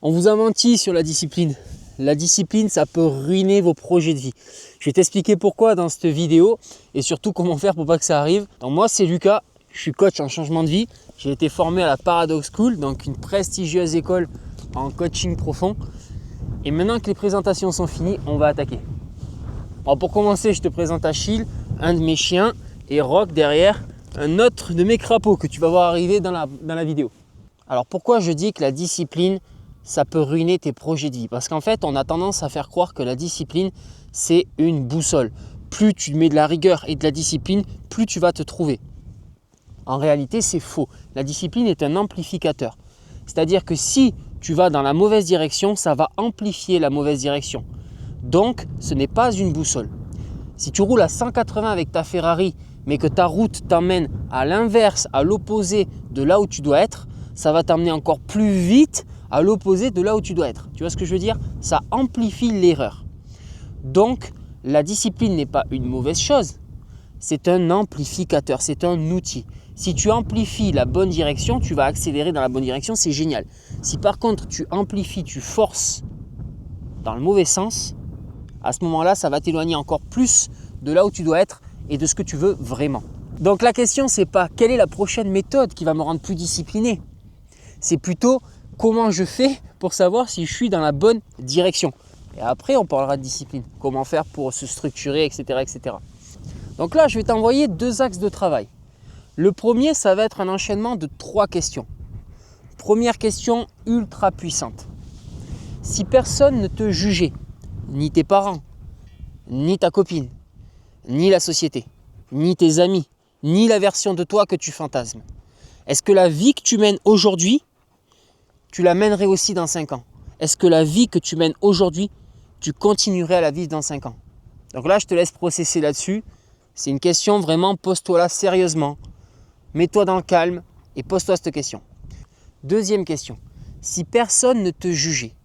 On vous a menti sur la discipline. La discipline, ça peut ruiner vos projets de vie. Je vais t'expliquer pourquoi dans cette vidéo et surtout comment faire pour pas que ça arrive. Donc moi, c'est Lucas, je suis coach en changement de vie. J'ai été formé à la Paradox School, donc une prestigieuse école en coaching profond. Et maintenant que les présentations sont finies, on va attaquer. Alors pour commencer, je te présente Achille, un de mes chiens, et Rock derrière, un autre de mes crapauds que tu vas voir arriver dans la vidéo. Alors pourquoi je dis que la discipline, ça peut ruiner tes projets de vie? Parce qu'en fait, on a tendance à faire croire que la discipline, c'est une boussole. Plus tu mets de la rigueur et de la discipline, plus tu vas te trouver. En réalité, c'est faux. La discipline est un amplificateur. C'est-à-dire que si tu vas dans la mauvaise direction, ça va amplifier la mauvaise direction. Donc, ce n'est pas une boussole. Si tu roules à 180 avec ta Ferrari, mais que ta route t'emmène à l'inverse, à l'opposé de là où tu dois être, ça va t'amener encore plus vite à l'opposé de là où tu dois être. Tu vois ce que je veux dire? Ça amplifie l'erreur. Donc, la discipline n'est pas une mauvaise chose. C'est un amplificateur, c'est un outil. Si tu amplifies la bonne direction, tu vas accélérer dans la bonne direction, c'est génial. Si par contre, tu amplifies, tu forces dans le mauvais sens, à ce moment-là, ça va t'éloigner encore plus de là où tu dois être et de ce que tu veux vraiment. Donc la question, c'est pas quelle est la prochaine méthode qui va me rendre plus discipliné. C'est plutôt comment je fais pour savoir si je suis dans la bonne direction. Et après, on parlera de discipline. Comment faire pour se structurer, etc., etc. Donc là, je vais t'envoyer 2 axes de travail. Le premier, ça va être un enchaînement de 3 questions. Première question ultra puissante. Si personne ne te jugeait, ni tes parents, ni ta copine, ni la société, ni tes amis, ni la version de toi que tu fantasmes, est-ce que la vie que tu mènes aujourd'hui, tu la mènerais aussi dans 5 ans? Est-ce que la vie que tu mènes aujourd'hui, tu continuerais à la vivre dans 5 ans? Donc là, je te laisse processer là-dessus. C'est une question vraiment, pose-toi là sérieusement. Mets-toi dans le calme et pose-toi cette question. Deuxième question. Si personne ne te jugeait,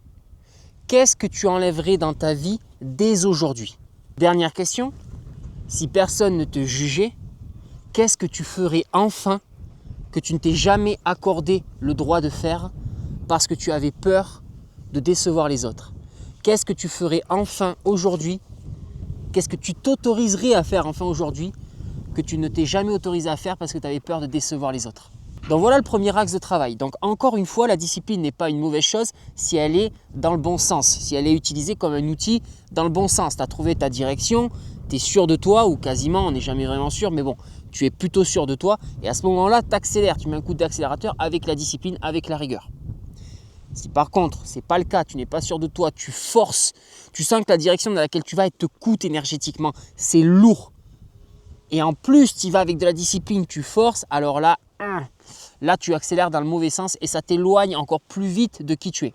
qu'est-ce que tu enlèverais dans ta vie dès aujourd'hui? Dernière question. Si personne ne te jugeait, qu'est-ce que tu ferais enfin que tu ne t'es jamais accordé le droit de faire parce que tu avais peur de décevoir les autres? Qu'est-ce que tu ferais enfin aujourd'hui? Qu'est-ce que tu t'autoriserais à faire enfin aujourd'hui que tu ne t'es jamais autorisé à faire parce que tu avais peur de décevoir les autres? Donc voilà le premier axe de travail. Donc encore une fois, la discipline n'est pas une mauvaise chose si elle est dans le bon sens, si elle est utilisée comme un outil dans le bon sens. Tu as trouvé ta direction, tu es sûr de toi ou quasiment, on n'est jamais vraiment sûr, mais bon, tu es plutôt sûr de toi et à ce moment-là, tu accélères, tu mets un coup d'accélérateur avec la discipline, avec la rigueur. Si par contre, ce n'est pas le cas, tu n'es pas sûr de toi, tu forces, tu sens que la direction dans laquelle tu vas, elle te coûte énergétiquement, c'est lourd. Et en plus, tu y vas avec de la discipline, tu forces, alors là, tu accélères dans le mauvais sens et ça t'éloigne encore plus vite de qui tu es.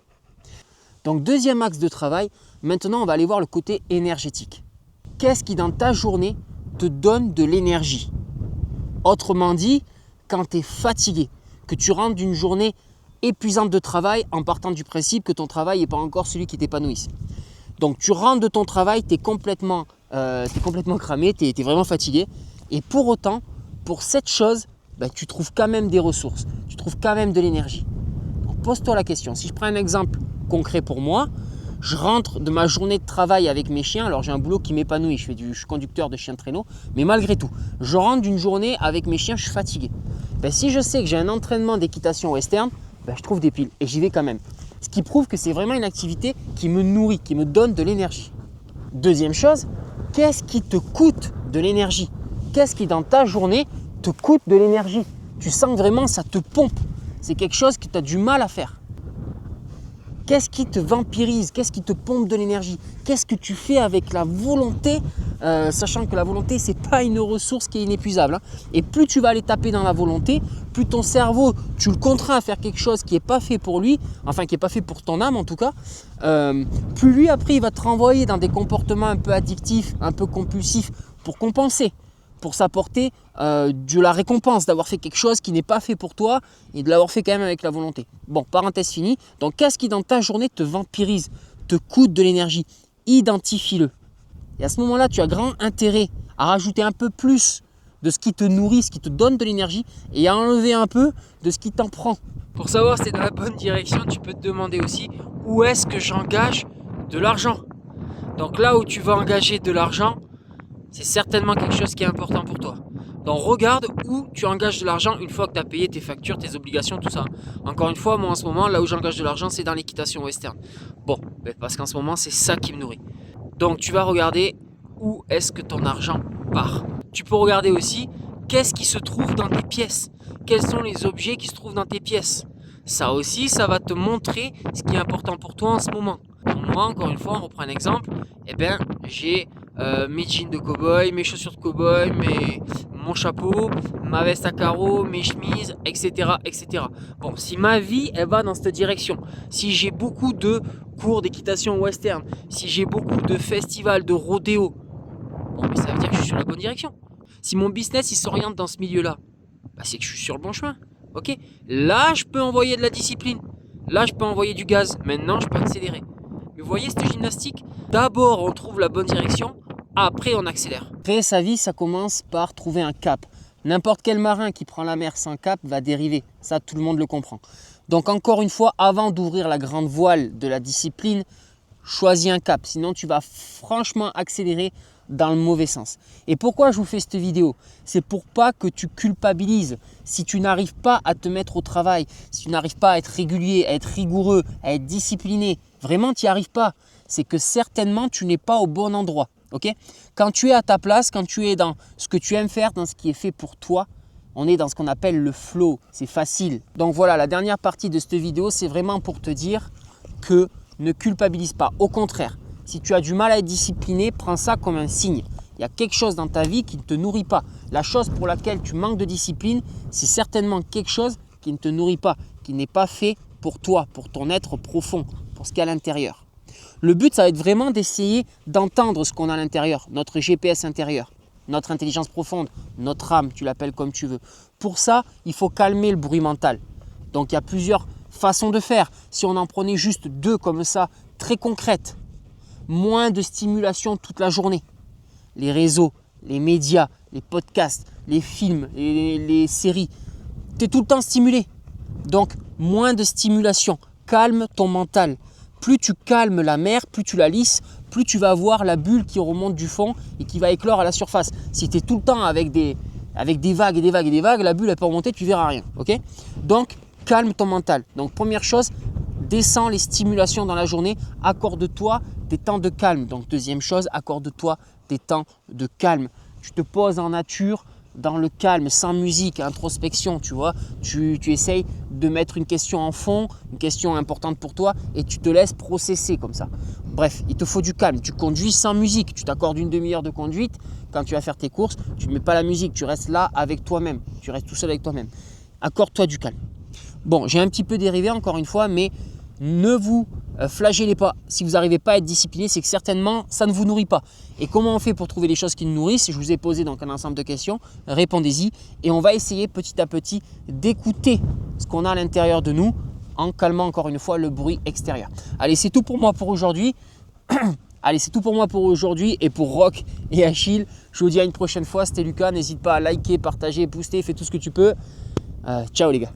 Donc deuxième axe de travail, maintenant on va aller voir le côté énergétique. Qu'est-ce qui dans ta journée te donne de l'énergie? Autrement dit, quand tu es fatigué, que tu rentres d'une journée épuisante de travail en partant du principe que ton travail n'est pas encore celui qui t'épanouisse. Donc tu rentres de ton travail, tu es complètement cramé, tu es vraiment fatigué et pour autant, pour cette chose, tu trouves quand même des ressources, tu trouves quand même de l'énergie. Donc pose-toi la question, si je prends un exemple concret pour moi, je rentre de ma journée de travail avec mes chiens, alors j'ai un boulot qui m'épanouit, je suis conducteur de chien de traîneau, mais malgré tout, je rentre d'une journée avec mes chiens, je suis fatigué. Si je sais que j'ai un entraînement d'équitation western, je trouve des piles et j'y vais quand même. Ce qui prouve que c'est vraiment une activité qui me nourrit, qui me donne de l'énergie. Deuxième chose, qu'est-ce qui te coûte de l'énergie? Qu'est-ce qui dans ta journée te coûte de l'énergie? Tu sens que vraiment ça te pompe. C'est quelque chose que tu as du mal à faire. Qu'est-ce qui te vampirise? Qu'est-ce qui te pompe de l'énergie? Qu'est-ce que tu fais avec la volonté, sachant que la volonté, ce n'est pas une ressource qui est inépuisable. Et plus tu vas aller taper dans la volonté, plus ton cerveau, tu le contrains à faire quelque chose qui n'est pas fait pour lui, enfin qui n'est pas fait pour ton âme en tout cas, plus lui après il va te renvoyer dans des comportements un peu addictifs, un peu compulsifs pour compenser, pour s'apporter de la récompense d'avoir fait quelque chose qui n'est pas fait pour toi et de l'avoir fait quand même avec la volonté. Bon, parenthèse finie. Donc, qu'est-ce qui dans ta journée te vampirise, te coûte de l'énergie? Identifie-le. Et à ce moment-là, tu as grand intérêt à rajouter un peu plus de ce qui te nourrit, ce qui te donne de l'énergie et à enlever un peu de ce qui t'en prend. Pour savoir si c'est dans la bonne direction, tu peux te demander aussi où est-ce que j'engage de l'argent. Donc là où tu vas engager de l'argent, c'est certainement quelque chose qui est important pour toi. Donc regarde où tu engages de l'argent une fois que tu as payé tes factures, tes obligations, tout ça. Encore une fois, moi en ce moment, là où j'engage de l'argent, c'est dans l'équitation western. Bon, parce qu'en ce moment, c'est ça qui me nourrit. Donc tu vas regarder où est-ce que ton argent part. Tu peux regarder aussi qu'est-ce qui se trouve dans tes pièces. Quels sont les objets qui se trouvent dans tes pièces. Ça aussi, ça va te montrer ce qui est important pour toi en ce moment. Moi, encore une fois, on reprend un exemple. Eh bien, j'ai mes jeans de cow-boy, mes chaussures de cow-boy, mon chapeau, ma veste à carreaux, mes chemises, etc., etc. Bon, si ma vie, elle va dans cette direction, si j'ai beaucoup de cours d'équitation western, si j'ai beaucoup de festivals, de rodéo, bon, mais ça veut dire que je suis sur la bonne direction. Si mon business, il s'oriente dans ce milieu-là, bah, c'est que je suis sur le bon chemin. Ok, là, je peux envoyer de la discipline. Là, je peux envoyer du gaz. Maintenant, je peux accélérer. Mais vous voyez cette gymnastique? D'abord, on trouve la bonne direction. Après, on accélère. Créer sa vie, ça commence par trouver un cap. N'importe quel marin qui prend la mer sans cap va dériver. Ça, tout le monde le comprend. Donc, encore une fois, avant d'ouvrir la grande voile de la discipline, choisis un cap. Sinon, tu vas franchement accélérer dans le mauvais sens. Et pourquoi je vous fais cette vidéo? C'est pour pas que tu culpabilises. Si tu n'arrives pas à te mettre au travail, si tu n'arrives pas à être régulier, à être rigoureux, à être discipliné, vraiment tu n'y arrives pas. C'est que certainement tu n'es pas au bon endroit. Okay? Quand tu es à ta place, quand tu es dans ce que tu aimes faire, dans ce qui est fait pour toi, on est dans ce qu'on appelle le flow. C'est facile. Donc voilà, la dernière partie de cette vidéo, c'est vraiment pour te dire que ne culpabilise pas. Au contraire, si tu as du mal à être discipliné, prends ça comme un signe. Il y a quelque chose dans ta vie qui ne te nourrit pas. La chose pour laquelle tu manques de discipline, c'est certainement quelque chose qui ne te nourrit pas, qui n'est pas fait pour toi, pour ton être profond, pour ce qu'il y a à l'intérieur. Le but, ça va être vraiment d'essayer d'entendre ce qu'on a à l'intérieur, notre GPS intérieur, notre intelligence profonde, notre âme, tu l'appelles comme tu veux. Pour ça, il faut calmer le bruit mental. Donc, il y a plusieurs façons de faire. Si on en prenait juste 2 comme ça, très concrètes, moins de stimulation toute la journée. Les réseaux, les médias, les podcasts, les films, les séries. Tu es tout le temps stimulé. Donc, moins de stimulation. Calme ton mental. Plus tu calmes la mer, plus tu la lisses, plus tu vas voir la bulle qui remonte du fond et qui va éclore à la surface. Si tu es tout le temps avec des vagues et des vagues et des vagues, la bulle elle peut remonter, tu ne verras rien. Okay? Donc, calme ton mental. Donc, première chose, descends les stimulations dans la journée. Accorde-toi des temps de calme. Donc, deuxième chose, accorde-toi des temps de calme. Tu te poses en nature, dans le calme, sans musique, introspection, tu vois. Tu essayes de mettre une question en fond, une question importante pour toi et tu te laisses processer comme ça. Bref, il te faut du calme. Tu conduis sans musique. Tu t'accordes une demi-heure de conduite. Quand tu vas faire tes courses, tu ne mets pas la musique. Tu restes là avec toi-même. Tu restes tout seul avec toi-même. Accorde-toi du calme. Bon, j'ai un petit peu dérivé encore une fois, mais ne vous flagellez pas. Si vous n'arrivez pas à être discipliné, c'est que certainement ça ne vous nourrit pas. Et comment on fait pour trouver les choses qui nous nourrissent? Je vous ai posé donc un ensemble de questions, répondez-y et on va essayer petit à petit d'écouter ce qu'on a à l'intérieur de nous en calmant encore une fois le bruit extérieur. Allez, c'est tout pour moi pour aujourd'hui. Allez, c'est tout pour moi pour aujourd'hui et pour Rock et Achille. Je vous dis à une prochaine fois. C'était Lucas. N'hésite pas à liker, partager, booster, fais tout ce que tu peux. Ciao les gars.